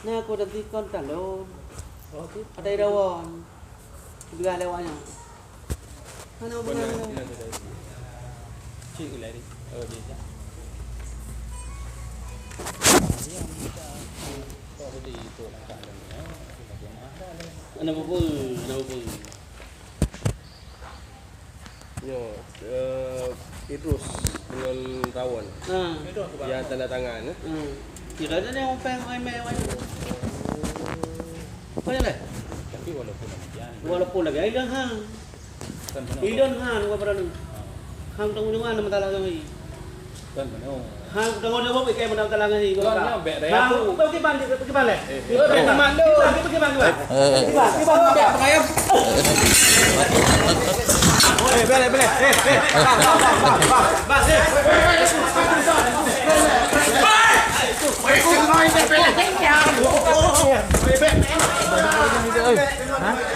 Nah, aku nanti kontak lo. Ada irawan. Dua lewatnya. Mana benar? Cik lari. Oh dia. Ano po? Yo, Idrus dengan Rawan. Yang tanda tangan. Tidak ada yang main. Banyak lah. Tapi Walaupun lagi idan hang. Idan hang apa pernah? Hang tunggu di mana matalah kami. kan benar. Hang tunggu di mana kayak mana matalah kami. Kan bek dah. Hang pergi balik. Pergi balik tu. Pergi balik. Pengayam. Balik. Bas. Hah?